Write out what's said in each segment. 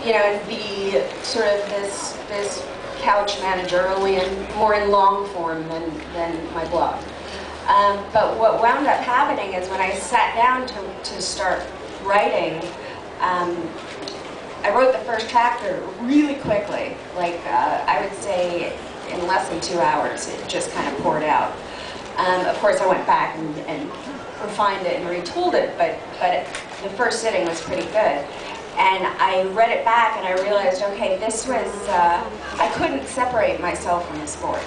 you know, and be sort of this couch manager, only more in long form than my blog. But what wound up happening is when I sat down to start writing, I wrote the first chapter really quickly, like I would say in less than 2 hours. It just kind of poured out. Of course, I went back and refined it and retooled it, but the first sitting was pretty good. And I read it back and I realized, okay, this was, I couldn't separate myself from the sport.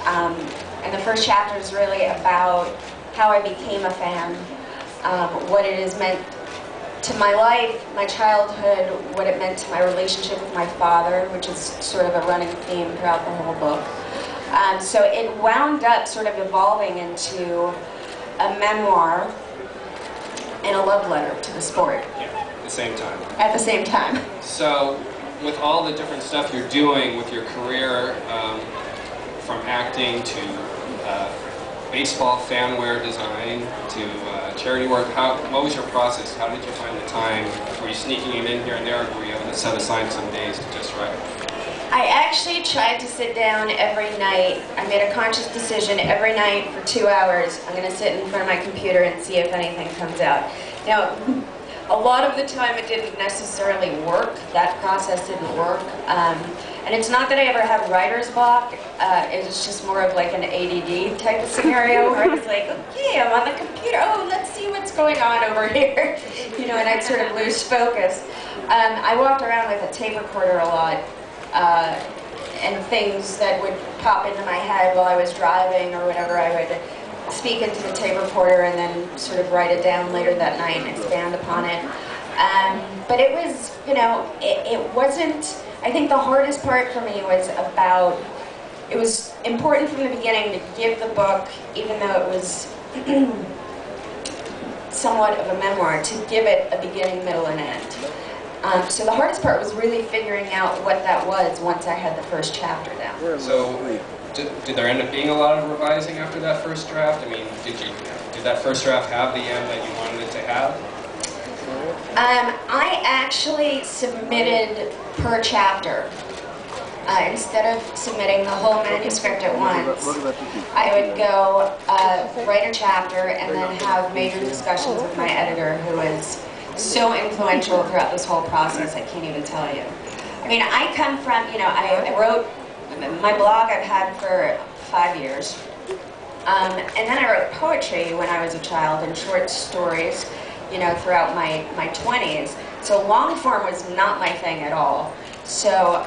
And the first chapter is really about how I became a fan, what it has meant to my life, my childhood, what it meant to my relationship with my father, which is sort of a running theme throughout the whole book. So it wound up sort of evolving into a memoir and a love letter to the sport. Yeah, at the same time. At the same time. So, with all the different stuff you're doing with your career, from acting to baseball fanware design to charity work, what was your process? How did you find the time? Were you sneaking it in here and there, or were you having to set aside some days to just write? I actually tried to sit down every night. I made a conscious decision every night for 2 hours. I'm going to sit in front of my computer and see if anything comes out. Now, a lot of the time it didn't necessarily work. That process didn't work. And it's not that I ever had writer's block. It was just more of like an ADD type of scenario where I was like, okay, I'm on the computer. Oh, let's see what's going on over here. You know, and I'd sort of lose focus. I walked around with a tape recorder a lot. And things that would pop into my head while I was driving or whatever, I would speak into the tape recorder and then sort of write it down later that night and expand upon it. But it was, you know, it wasn't, I think the hardest part for me was about, it was important from the beginning to give the book, even though it was somewhat of a memoir, to give it a beginning, middle, and end. So the hardest part was really figuring out what that was once I had the first chapter down. So, did there end up being a lot of revising after that first draft? I mean, did that first draft have the end that you wanted it to have? I actually submitted per chapter. Instead of submitting the whole manuscript at once, I would go write a chapter and then have major discussions with my editor, who was so influential throughout this whole process, I can't even tell you. I mean, I come from, you know, I wrote my blog I've had for 5 years. And then I wrote poetry when I was a child and short stories, you know, throughout my 20s. So long form was not my thing at all. So,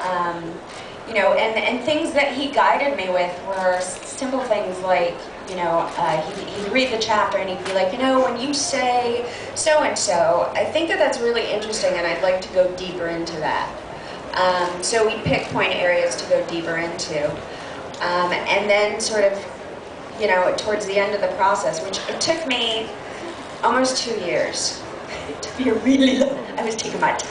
you know, and things that he guided me with were simple things like, you know, he'd read the chapter and he'd be like, you know, when you say so-and-so, I think that that's really interesting and I'd like to go deeper into that. So we'd pick point areas to go deeper into. And then sort of, you know, towards the end of the process, which it took me almost 2 years. It took me really long. I was taking my time.